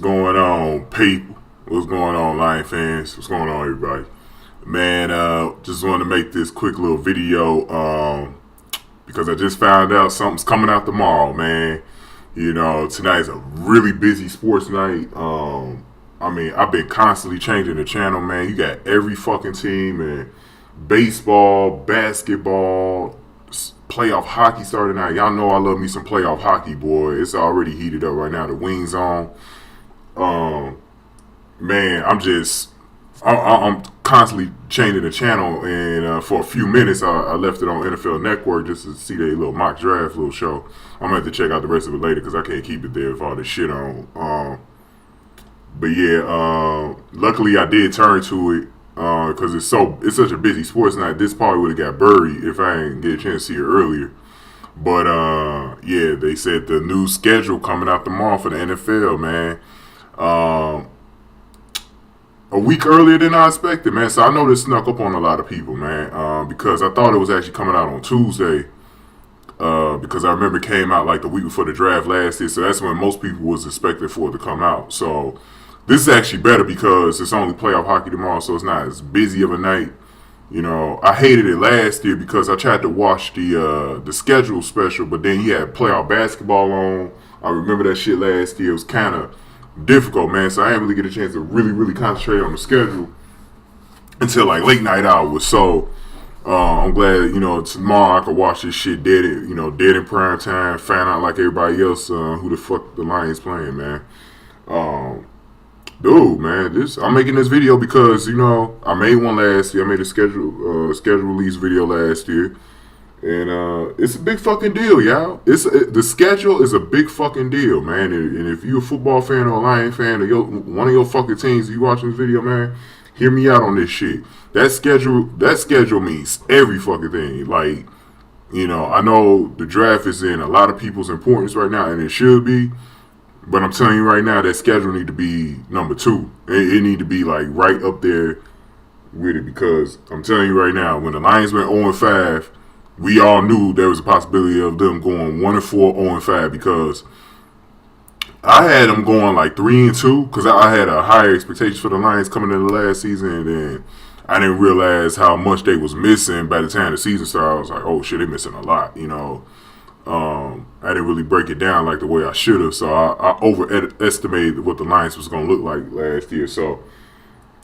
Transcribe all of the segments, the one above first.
going on, people? What's going on, Lion fans? What's going on, everybody? Man, just wanted to make this quick little video because I just found out something's coming out tomorrow, man. You know, tonight's a really busy sports night. I've been constantly changing the channel, man. You got every fucking team and baseball, basketball, playoff hockey starting out. Y'all know I love me some playoff hockey, boy. It's already heated up right now. The wings on. Man, I'm constantly changing the channel, and for a few minutes I left it on NFL Network just to see their little mock draft little show. I'm gonna have to check out the rest of it later because I can't keep it there with all this shit on. But yeah, luckily I did turn to it because it's such a busy sports night. This probably would have got buried if I didn't get a chance to see it earlier. But yeah, they said the new schedule coming out tomorrow for the NFL, man. A week earlier than I expected, man. So I know this snuck up on a lot of people, man, because I thought it was actually coming out on Tuesday. Because I remember it came out like the week before the draft last year, so that's when most people was expecting for it to come out. So this is actually better because it's only playoff hockey tomorrow, so it's not as busy of a night. You know, I hated it last year because I tried to watch the schedule special, but then you had playoff basketball on. I remember that shit last year. It was kind of difficult, man. So I didn't really get a chance to really concentrate on the schedule until like late night hours. So I'm glad, tomorrow I could watch this shit dead in prime time, find out like everybody else who the fuck the Lions playing, man. Dude, man, I'm making this video because I made one last year. I made a schedule release video last year, and it's a big fucking deal, y'all. The schedule is a big fucking deal, man. And if you're a football fan or a Lion fan or one of your fucking teams, you watching this video, man, hear me out on this shit. That schedule means every fucking thing. Like, I know the draft is in a lot of people's importance right now, and it should be. But I'm telling you right now, that schedule need to be number 2. It need to be like right up there with it, because I'm telling you right now, when the Lions went 0-5, we all knew there was a possibility of them going 1-4, 0-5, because I had them going like 3-2 because I had a higher expectation for the Lions coming into the last season, and then I didn't realize how much they was missing by the time the season started. I was like, oh shit, they're missing a lot, I didn't really break it down like the way I should have, so I overestimated what the Lions was going to look like last year. So,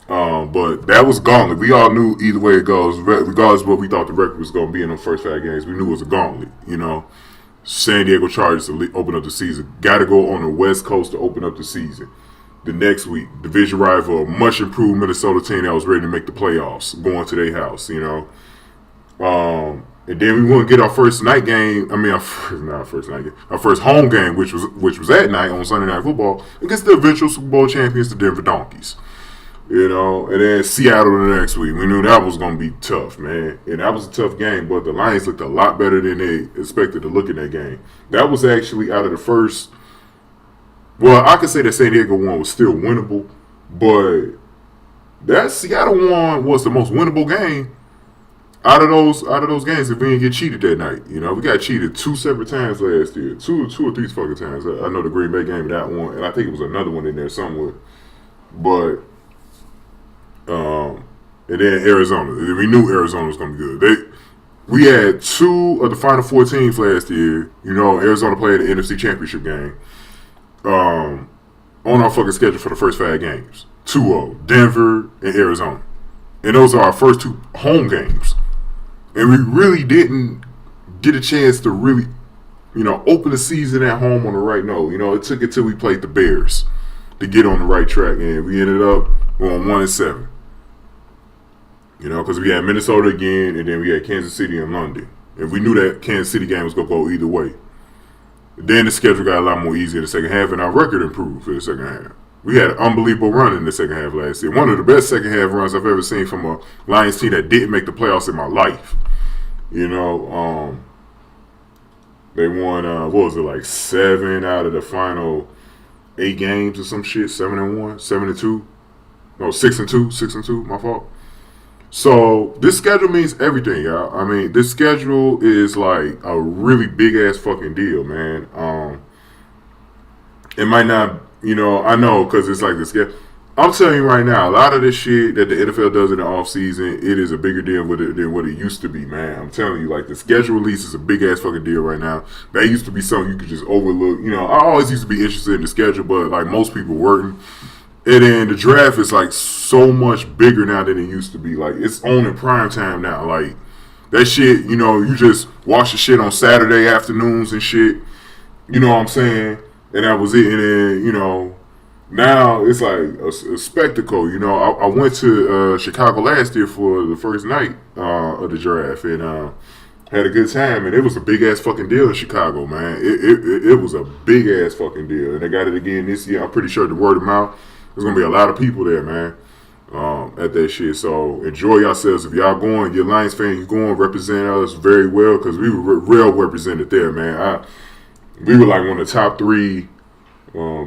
but that was gauntlet. We all knew either way it goes, regardless of what we thought the record was going to be in the first 5 games, we knew it was a gauntlet. San Diego Chargers to open up the season. Got to go on the West Coast to open up the season. The next week, division rival, a much improved Minnesota team that was ready to make the playoffs, going to their house. And then we wouldn't get our first night game. Our first home game, which was at night on Sunday Night Football against the eventual Super Bowl champions, the Denver Donkeys. And then Seattle the next week. We knew that was going to be tough, man. And that was a tough game, but the Lions looked a lot better than they expected to look in that game. That was actually out of the first. Well, I could say that San Diego one was still winnable, but that Seattle one was the most winnable game out of those games if we didn't get cheated that night. We got cheated 2 separate times last year. Two or three fucking times. I know the Green Bay game, that one, and I think it was another one in there somewhere. But and then Arizona. We knew Arizona was going to be good. We had 2 of the Final 4 teams last year. Arizona played the NFC Championship game on our fucking schedule for the first 5 games. 2-0, Denver and Arizona. And those are our first 2 home games. And we really didn't get a chance to really, open the season at home on the right note. It took it till we played the Bears to get on the right track. And we ended up going 1-7. Because we had Minnesota again, and then we had Kansas City and London. And we knew that Kansas City game was going to go either way. Then the schedule got a lot more easier in the second half, and our record improved for the second half. We had an unbelievable run in the second half last year. One of the best second half runs I've ever seen from a Lions team that didn't make the playoffs in my life. They won, what was it, like 7 out of the final 8 games or some shit, 7-1, 7-2. No, 6-2, my fault. So this schedule means everything, y'all. This schedule is like a really big ass fucking deal, man. It might not I know because it's like this. I'm telling you right now, a lot of this shit that the NFL does in the offseason, it is a bigger deal than what it used to be, man. I'm telling you, like the schedule release is a big ass fucking deal right now. That used to be something you could just overlook. I always used to be interested in the schedule, but like most people weren't. And then the draft is like so much bigger now than it used to be. Like it's on in prime time now. Like that shit, you just watch the shit on Saturday afternoons and shit. You know what I'm saying? And that was it. And then, now it's like a spectacle. I went to Chicago last year for the first night of the draft and had a good time. And it was a big ass fucking deal in Chicago, man. It was a big ass fucking deal. And they got it again this year. I'm pretty sure the word of mouth, there's going to be a lot of people there, man, at that shit. So enjoy yourselves. If y'all going, you're Lions fan, you're going, represent us very well because we were real represented there, man. We were like one of the top 3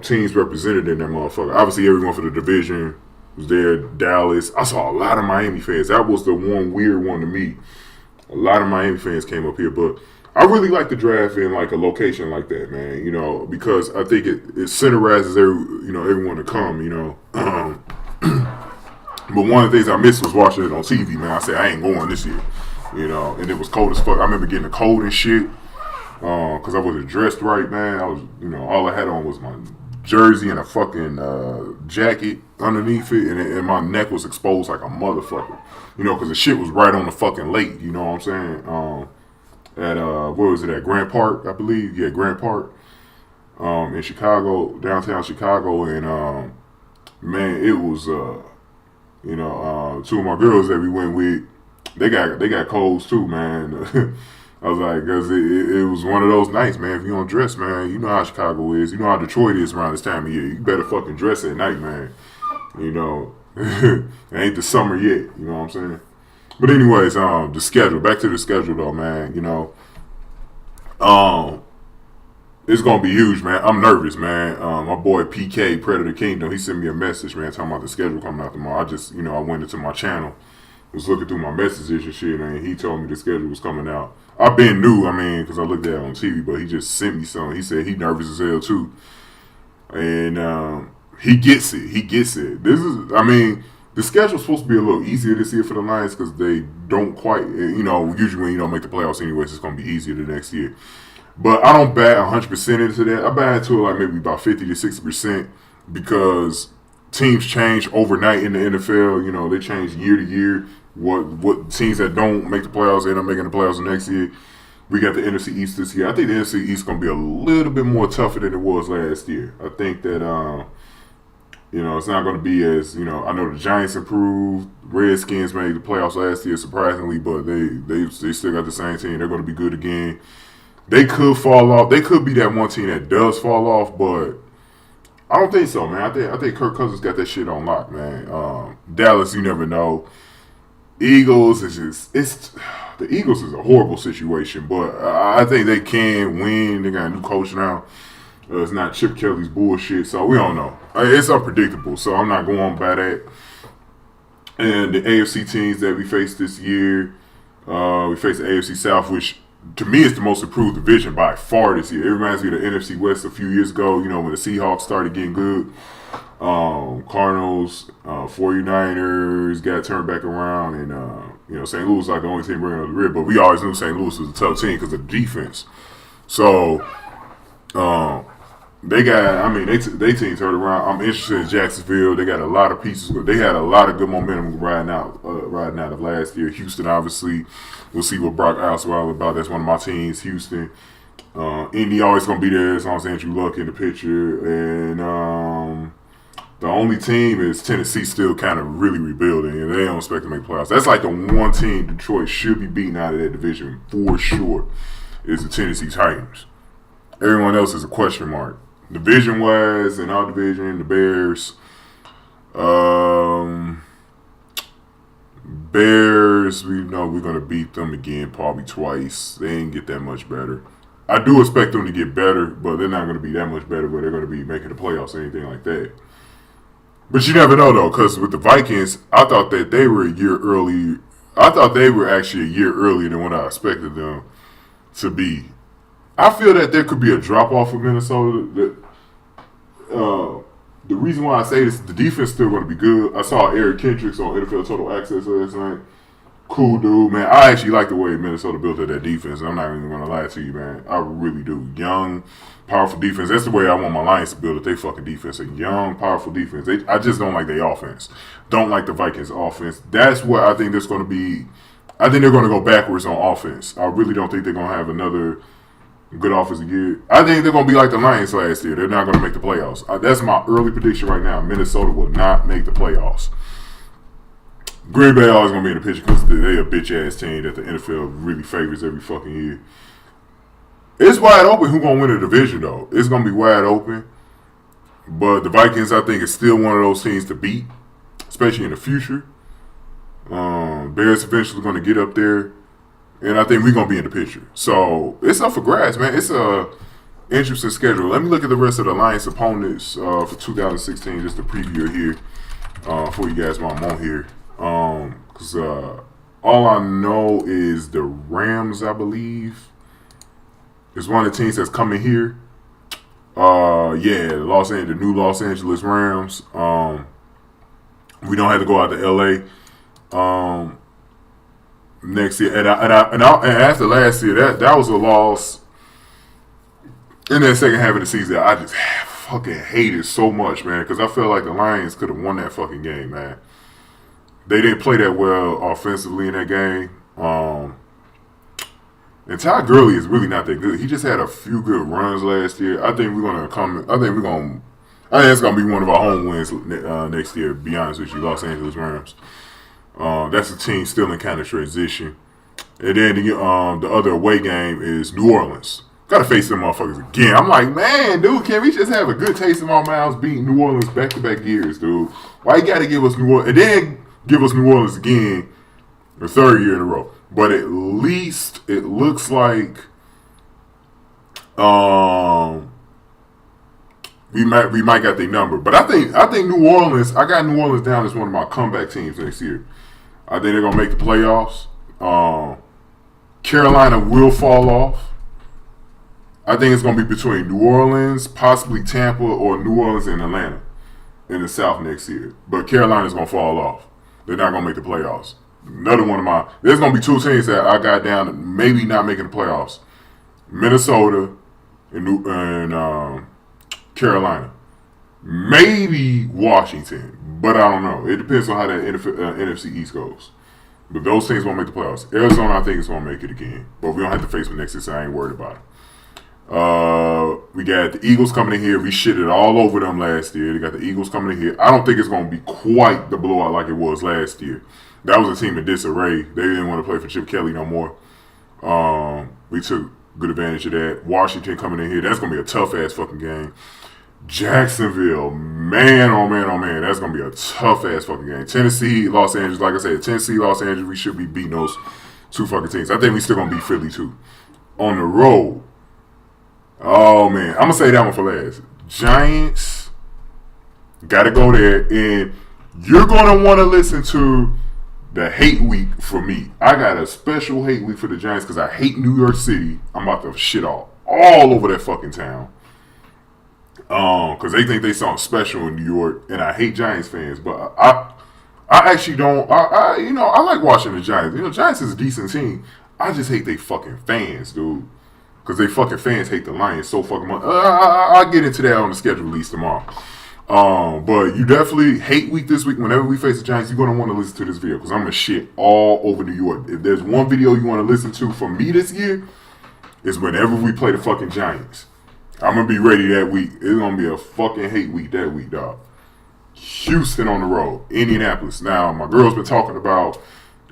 teams represented in that motherfucker. Obviously, everyone for the division was there. Dallas. I saw a lot of Miami fans. That was the one weird one to me. A lot of Miami fans came up here, but I really like the draft in like a location like that, man. Because I think it centralizes everyone to come. But one of the things I missed was watching it on TV, man. I said I ain't going this year, and it was cold as fuck. I remember getting the cold and shit. Because I wasn't dressed right, man. I was, all I had on was my jersey and a fucking jacket underneath it, and my neck was exposed like a motherfucker. Because the shit was right on the fucking lake. You know what I'm saying? At what was it at Grant Park, I believe? Yeah, Grant Park, in Chicago, downtown Chicago, and man, it was two of my girls that we went with, they got colds too, man. I was like, because it was one of those nights, man. If you don't dress, man, you know how Chicago is. You know how Detroit is around this time of year. You better fucking dress at night, man. It ain't the summer yet. You know what I'm saying? But anyways, the schedule. Back to the schedule, though, man. It's going to be huge, man. I'm nervous, man. My boy PK, Predator Kingdom, he sent me a message, man, talking about the schedule coming out tomorrow. I just, I went into my channel, was looking through my messages and shit, and he told me the schedule was coming out. I've been new, because I looked at it on TV, but he just sent me something. He said he nervous as hell too. And he gets it. The schedule's supposed to be a little easier this year for the Lions because they don't quite, usually when you don't make the playoffs anyways, it's going to be easier the next year. But I don't bat 100% into that. I bat into it like maybe about 50 to 60% because teams change overnight in the NFL. They change year to year. What teams that don't make the playoffs end up making the playoffs the next year. We got the NFC East this year. I think the NFC East is going to be a little bit more tougher than it was last year. I think that, it's not going to be as, I know the Giants improved. Redskins made the playoffs last year, surprisingly, but they still got the same team. They're going to be good again. They could fall off. They could be that one team that does fall off, but I don't think so, man. I think Kirk Cousins got that shit on lock, man. Dallas, you never know. Eagles is the Eagles is a horrible situation, but I think they can win. They got a new coach now. It's not Chip Kelly's bullshit, so we don't know. It's unpredictable, so I'm not going by that. And the AFC teams that we faced this year, we faced the AFC South, which to me is the most improved division by far this year. It reminds me of the NFC West a few years ago, when the Seahawks started getting good. Cardinals, 49ers got turned back around, and St. Louis was like the only team bringing up the rear, but we always knew St. Louis was a tough team because of the defense. So they team turned around. I'm interested in Jacksonville. They got a lot of pieces. They had a lot of good momentum riding out of last year. Houston, obviously, we'll see what Brock Osweiler about. That's one of my teams, Houston. Indy always gonna be there as long as Andrew Luck in the picture, and the only team is Tennessee, still kind of really rebuilding, and they don't expect to make playoffs. That's like the one team Detroit should be beating out of that division for sure, is the Tennessee Titans. Everyone else is a question mark. Division-wise, in our division, the Bears. Bears, we know we're going to beat them again probably twice. They ain't get that much better. I do expect them to get better, but they're not going to be that much better where they're going to be making the playoffs or anything like that. But you never know, though, because with the Vikings, I thought that they were a year early. I thought they were actually a year earlier than what I expected them to be. I feel that there could be a drop-off of Minnesota. the reason why I say this, the defense still going to be good. I saw Eric Kendricks on NFL Total Access last night. Cool dude, man. I actually like the way Minnesota built up that defense. I'm not even going to lie to you, man. I really do. Young, powerful defense. That's the way I want my Lions to build up their fucking defense. A young, powerful defense. I just don't like their offense. Don't like the Vikings offense. That's what I think there's going to be. I think they're going to go backwards on offense. I really don't think they're going to have another good offensive year. I think they're going to be like the Lions last year. They're not going to make the playoffs. That's my early prediction right now. Minnesota will not make the playoffs. Green Bay always going to be in the picture because they're a bitch-ass team that the NFL really favors every fucking year. It's wide open who's going to win the division, though. It's going to be wide open. But the Vikings, I think, is still one of those teams to beat, especially in the future. Bears eventually going to get up there. And I think we're going to be in the picture. So, it's up for grabs, man. It's a interesting schedule. Let me look at the rest of the Alliance opponents for 2016, just to preview it here for you guys while I'm on here. Because all I know is the Rams, I believe, is one of the teams that's coming here. The new Los Angeles Rams. We don't have to go out to LA. Next year, and after last year, that was a loss in that second half of the season. I just fucking hated so much, man, because I felt like the Lions could have won that fucking game, man. They didn't play that well offensively in that game. And Ty Gurley is really not that good. He just had a few good runs last year. I think it's gonna be one of our home wins next year. To be honest with you, Los Angeles Rams. That's a team still in kind of transition. And then the other away game is New Orleans. Got to face them motherfuckers again. I'm like, man, dude, can we just have a good taste in our mouths beating New Orleans back-to-back years, dude? Why you got to give us New Orleans? And then give us New Orleans again the third year in a row. But at least it looks like we might got their number. But I think New Orleans, I got New Orleans down as one of my comeback teams next year. I think they're going to make the playoffs. Carolina will fall off. I think it's going to be between New Orleans, possibly Tampa, or New Orleans and Atlanta in the South next year. But Carolina's going to fall off. They're not going to make the playoffs. Another one of my... There's going to be two teams that I got down maybe not making the playoffs. Minnesota and Carolina. Maybe Washington. But I don't know. It depends on how that NFC East goes. But those teams won't make the playoffs. Arizona, I think, is going to make it again. But we don't have to face them next year, so I ain't worried about it. We got the Eagles coming in here. We shitted all over them last year. They got the Eagles coming in here. I don't think it's going to be quite the blowout like it was last year. That was a team in disarray. They didn't want to play for Chip Kelly no more. We took good advantage of that. Washington coming in here. That's going to be a tough-ass fucking game. Jacksonville, man, oh man, oh man, that's going to be a tough-ass fucking game. Tennessee, Los Angeles, like I said, Tennessee, Los Angeles, we should be beating those two fucking teams. I think we still going to beat Philly, too. On the road, oh man, I'm going to say that one for last. Giants, got to go there, and you're going to want to listen to the hate week for me. I got a special hate week for the Giants because I hate New York City. I'm about to shit all over that fucking town. Because they think they something special in New York, and I hate Giants fans, but I actually don't. I like watching the Giants. Giants is a decent team. I just hate they fucking fans, dude. Because they fucking fans hate the Lions so fucking much. I'll get into that on the schedule release tomorrow. But you definitely hate week this week. Whenever we face the Giants, you're gonna want to listen to this video because I'm gonna shit all over New York. If there's one video you want to listen to from me this year, is whenever we play the fucking Giants. I'm going to be ready that week. It's going to be a fucking hate week that week, dog. Houston on the road. Indianapolis. Now, my girl's been talking about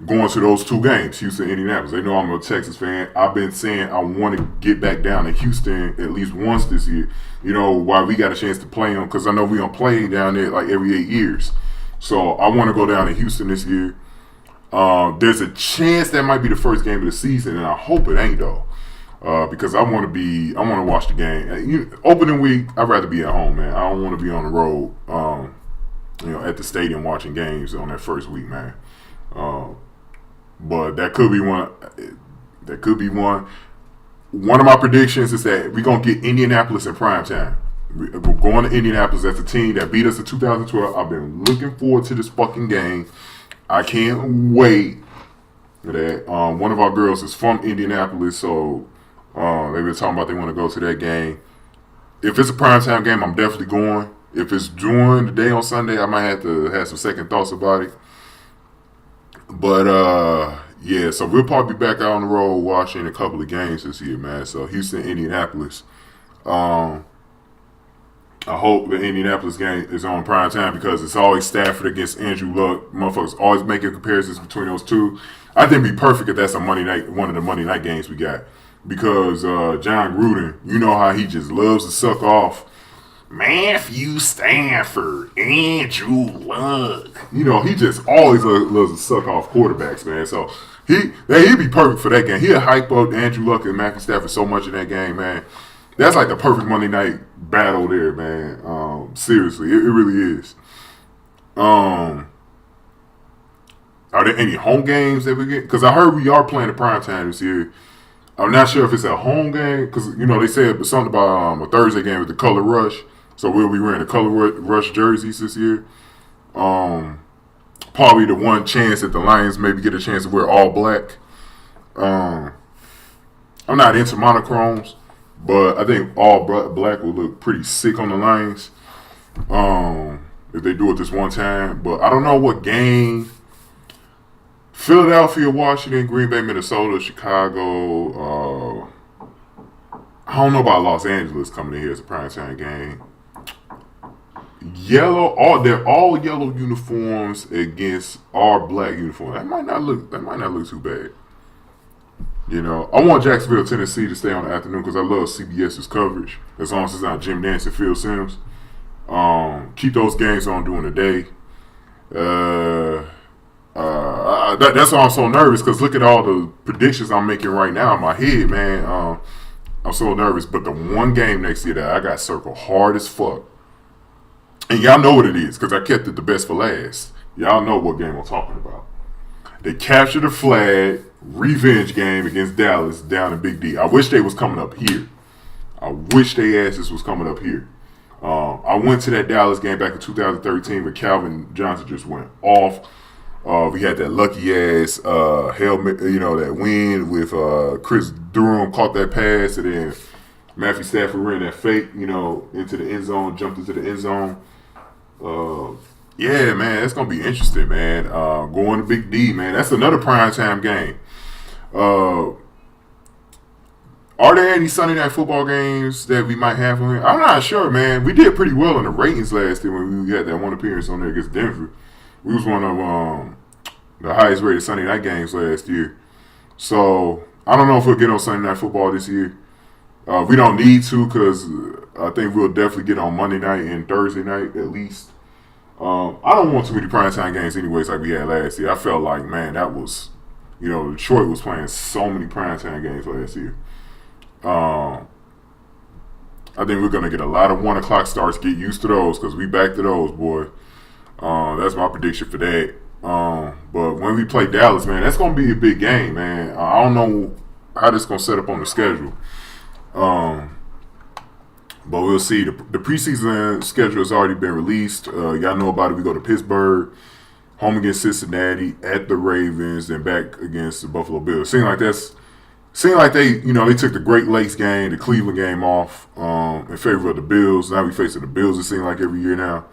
going to those two games, Houston, Indianapolis. They know I'm a Texas fan. I've been saying I want to get back down to Houston at least once this year. While we got a chance to play them, because I know we're going to play down there like every 8 years. So, I want to go down to Houston this year. There's a chance that might be the first game of the season, and I hope it ain't, though. Because I want to watch the game. Opening week, I'd rather be at home, man. I don't want to be on the road, at the stadium watching games on that first week, man. But that could be one. One of my predictions is that we're going to get Indianapolis in prime time. We're going to Indianapolis. That's a team that beat us in 2012. I've been looking forward to this fucking game. I can't wait. That one of our girls is from Indianapolis, so they've been talking about they want to go to that game. If it's a primetime game, I'm definitely going. If it's during the day on Sunday, I might have to have some second thoughts about it. But yeah, so we'll probably be back out on the road watching a couple of games this year, man. So Houston, Indianapolis. I hope the Indianapolis game is on prime time because it's always Stafford against Andrew Luck. Motherfuckers always making comparisons between those two. I think it'd be perfect if that's a Monday night, one of the Monday night games we got. Because John Gruden, you know how he just loves to suck off Matthew Stafford, Andrew Luck. You know, he just always loves to suck off quarterbacks, man. So he'd be perfect for that game. He'll hype up Andrew Luck and Matthew Stafford so much in that game, man. That's like the perfect Monday night battle there, man. Seriously, it really is. Are there any home games that we get? Because I heard we are playing the primetime this year. I'm not sure if it's a home game because, you know, they said something about a Thursday game with the Color Rush. So we'll be wearing the Color Rush jerseys this year. Probably the one chance that the Lions maybe get a chance to wear all black. I'm not into monochromes, but I think all black will look pretty sick on the Lions if they do it this one time. But I don't know what game. Philadelphia, Washington, Green Bay, Minnesota, Chicago. I don't know about Los Angeles coming in here as a primetime game. They're all yellow uniforms against our black uniform. That might not look too bad. You know, I want Jacksonville, Tennessee to stay on the afternoon because I love CBS's coverage. As long as it's not Jim Nantz and Phil Simms. Keep those games on during the day. That's why I'm so nervous because look at all the predictions I'm making right now in my head, man. I'm so nervous. But the one game next year that I got circled hard as fuck, and y'all know what it is because I kept it the best for last. Y'all know what game I'm talking about. They captured the flag revenge game against Dallas down in Big D. I wish they was coming up here. I wish they asses was coming up here. I went to that Dallas game back in 2013 where Calvin Johnson just went off. We had that lucky ass that win with Chris Durham caught that pass, and then Matthew Stafford ran that fake, into the end zone, jumped into the end zone. Yeah, man, it's gonna be interesting, man. Going to Big D, man. That's another primetime game. Are there any Sunday night football games that we might have on here? I'm not sure, man. We did pretty well in the ratings last year when we had that one appearance on there against Denver. We was one of the highest rated Sunday night games last year. So I don't know if we'll get on Sunday night football this year. We don't need to because I think we'll definitely get on Monday night and Thursday night at least. I don't want too many primetime games anyways like we had last year. I felt like, man, that was, Detroit was playing so many primetime games last year. I think we're going to get a lot of 1 o'clock starts. Get used to those because we back to those, boy. That's my prediction for that. But when we play Dallas, man, that's going to be a big game, man. I don't know how this is going to set up on the schedule. But we'll see. The preseason schedule has already been released. Y'all know about it. We go to Pittsburgh, home against Cincinnati, at the Ravens, then back against the Buffalo Bills. Seems like they, they took the Great Lakes game, the Cleveland game off in favor of the Bills. Now we facing the Bills, it seems like every year now.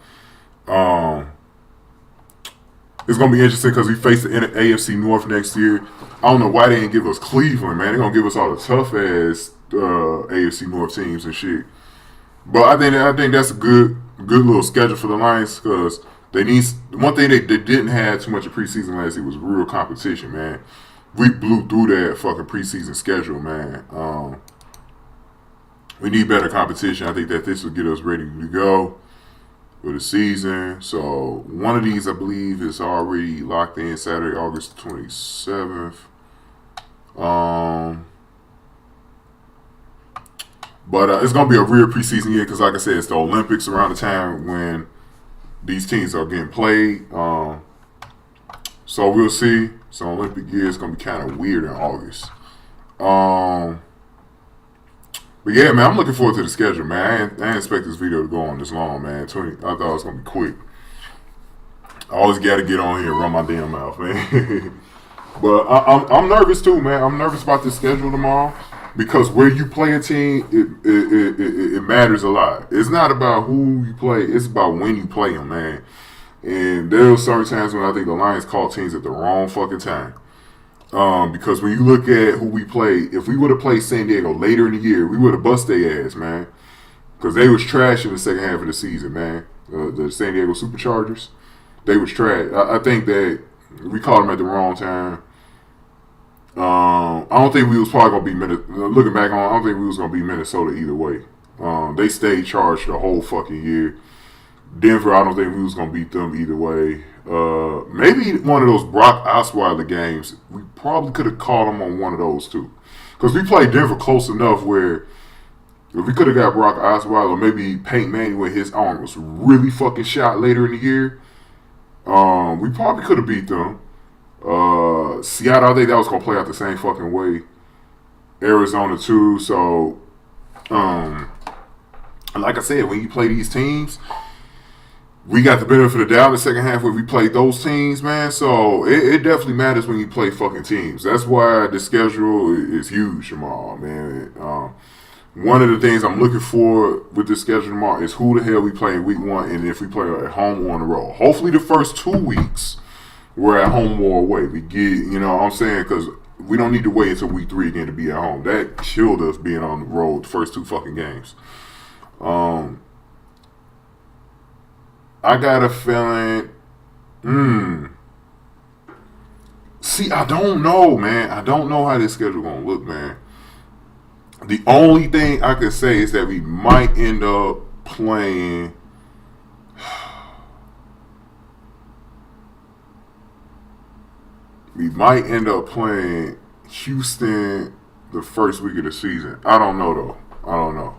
It's going to be interesting because we face the AFC North next year. I don't know why they didn't give us Cleveland, man. They're going to give us all the tough-ass AFC North teams and shit. But I think that's a good little schedule for the Lions because they need one thing they didn't have too much of preseason last year was real competition, man. We blew through that fucking preseason schedule, man. We need better competition. I think that this will get us ready to go for the season. So one of these, I believe, is already locked in Saturday, August 27th. But it's going to be a real preseason year because, like I said, it's the Olympics around the time when these teams are getting played. So we'll see. So Olympic year is going to be kind of weird in August. But yeah, man, I'm looking forward to the schedule, man. I ain't expect this video to go on this long, man. I thought it was gonna be quick. I always got to get on here and run my damn mouth, man. But I'm nervous too, man. I'm nervous about the schedule tomorrow because where you play a team, it matters a lot. It's not about who you play; it's about when you play them, man. And there are certain times when I think the Lions call teams at the wrong fucking time. Because when you look at who we play, if we would have played San Diego later in the year, we would have bust their ass, man. Because they was trash in the second half of the season, man. The San Diego Superchargers, they was trash. I think that we caught them at the wrong time. I don't think we was probably gonna be looking back on. I don't think we was gonna be Minnesota either way. They stayed charged the whole fucking year. Denver, I don't think we was gonna beat them either way. Maybe one of those Brock Osweiler games, we probably could have caught them on one of those too, because we played Denver close enough where if we could have got Brock Osweiler, maybe Peyton Manning when his arm was really fucking shot later in the year, we probably could have beat them. Seattle, I think that was gonna play out the same fucking way. Arizona too. So, like I said, when you play these teams, we got the benefit of the doubt in the second half when we played those teams, man. So it definitely matters when you play fucking teams. That's why the schedule is huge tomorrow, man. One of the things I'm looking for with this schedule tomorrow is who the hell we play in week 1 and if we play at home or on the road. Hopefully the first 2 weeks we're at home or away. We get, you know what I'm saying? Because we don't need to wait until week 3 again to be at home. That killed us being on the road the first 2 fucking games. I got a feeling. See, I don't know, man. I don't know how this schedule gonna look, man. The only thing I could say is that we might end up playing. We might end up playing Houston the first week of the season. I don't know though. I don't know.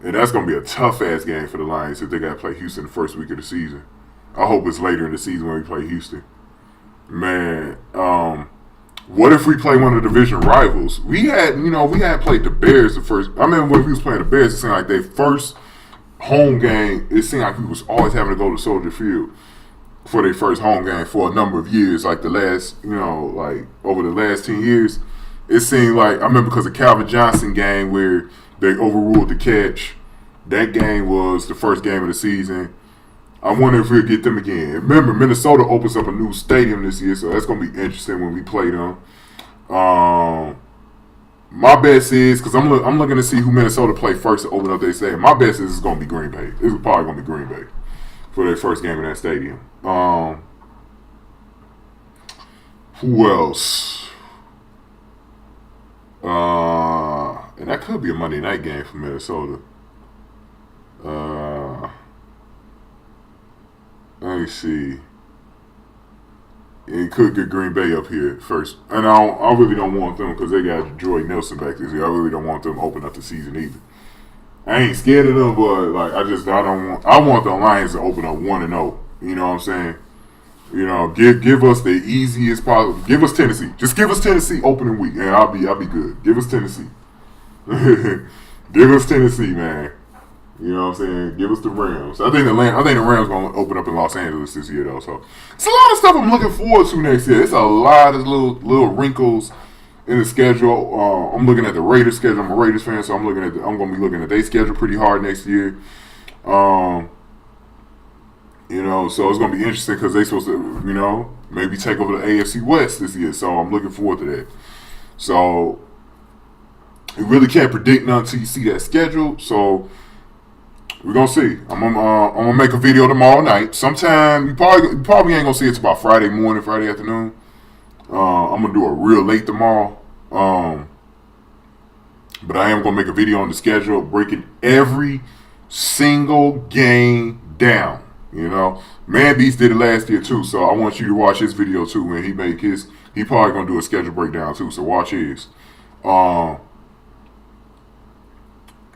And that's going to be a tough-ass game for the Lions if they got to play Houston the first week of the season. I hope it's later in the season when we play Houston. Man, what if we play one of the division rivals? We had played the Bears the first. I remember when we was playing the Bears, it seemed like their first home game, it seemed like we was always having to go to Soldier Field for their first home game for a number of years. Like the last, like over the last 10 years, it seemed like, I remember because of Calvin Johnson game where they overruled the catch. That game was the first game of the season. I wonder if we'll get them again. Remember, Minnesota opens up a new stadium this year, so that's going to be interesting when we play them. My best is, because I'm looking to see who Minnesota play first to open up their stadium. My best is it's going to be Green Bay. It's probably going to be Green Bay for their first game in that stadium. Who else? And that could be a Monday night game for Minnesota. Let me see. It could get Green Bay up here first. And I really don't want them because they got Jordy Nelson back this year. I really don't want them to open up the season either. I ain't scared of them, but like I want the Lions to open up 1-0. You know what I'm saying? Give us the easiest possible. Give us Tennessee. Just give us Tennessee opening week, and I'll be good. Give us Tennessee. Give us Tennessee, man. You know what I'm saying? Give us the Rams. I think the Rams gonna open up in Los Angeles this year, though. So it's a lot of stuff I'm looking forward to next year. It's a lot of little wrinkles in the schedule. I'm looking at the Raiders schedule. I'm a Raiders fan, so I'm gonna be looking at their schedule pretty hard next year. So it's going to be interesting because they're supposed to, maybe take over the AFC West this year. So I'm looking forward to that. So you really can't predict nothing until you see that schedule. So we're going to see. I'm gonna make a video tomorrow night. Sometime, you probably ain't going to see it until about Friday morning, Friday afternoon. I'm going to do it real late tomorrow. But I am going to make a video on the schedule, breaking every single game down. Man Beast did it last year too, so I want you to watch his video too. When he make his, he probably gonna do a schedule breakdown too. So watch his.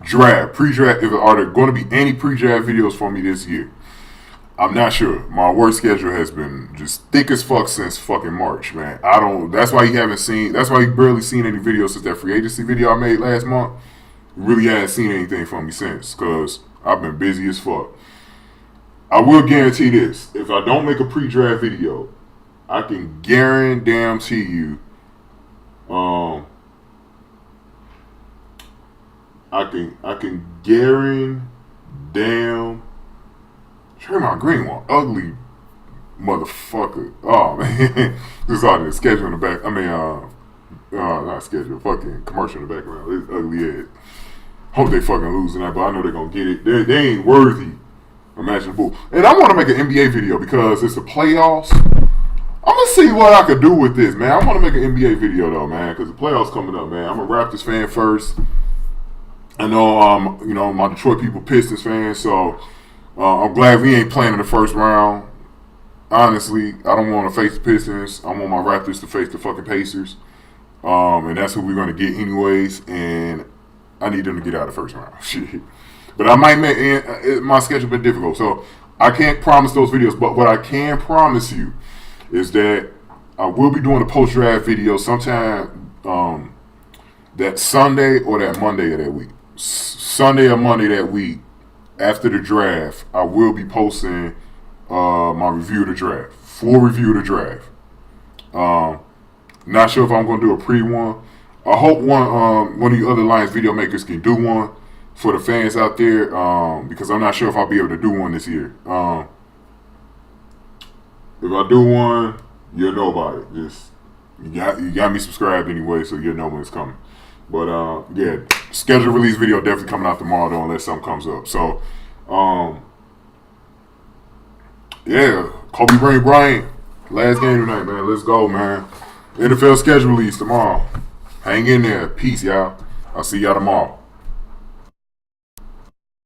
Draft, pre-draft. Are there going to be any pre-draft videos for me this year? I'm not sure. My work schedule has been just thick as fuck since fucking March, man. I don't. That's why you haven't seen. That's why you barely seen any videos since that free agency video I made last month. You really haven't seen anything from me since, cause I've been busy as fuck. I will guarantee this: if I don't make a pre-draft video, I can guarantee you, I can guarantee Draymond Green one, ugly motherfucker. Oh man, this is all the schedule in the back. I mean, not schedule, fucking commercial in the background. It's ugly ass. Hope they fucking lose tonight, but I know they're gonna get it. They ain't worthy. Imaginable. And I want to make an NBA video because it's the playoffs. I'm gonna see what I could do with this, man. I want to make an NBA video though, man, because the playoffs coming up, man. I'm a Raptors fan first. I know, my Detroit people Pistons fans, so I'm glad we ain't playing in the first round. Honestly, I don't want to face the Pistons. I want my Raptors to face the fucking Pacers, and that's who we're gonna get anyways. And I need them to get out of the first round. Shit. But I might make my schedule been difficult, so I can't promise those videos. But what I can promise you is that I will be doing a post-draft video sometime that Sunday or that Monday of that week. Sunday or Monday that week after the draft, I will be posting my review of the draft, full review of the draft. Not sure if I'm going to do a pre-one. I hope one of you other Lions video makers can do one for the fans out there, because I'm not sure if I'll be able to do one this year. If I do one, you'll know about it. Just you got me subscribed anyway, so you'll know when it's coming. But yeah, scheduled release video definitely coming out tomorrow though, unless something comes up. So yeah, Kobe Bryant, last game tonight, man. Let's go, man. NFL schedule release tomorrow. Hang in there. Peace, y'all. I'll see y'all tomorrow.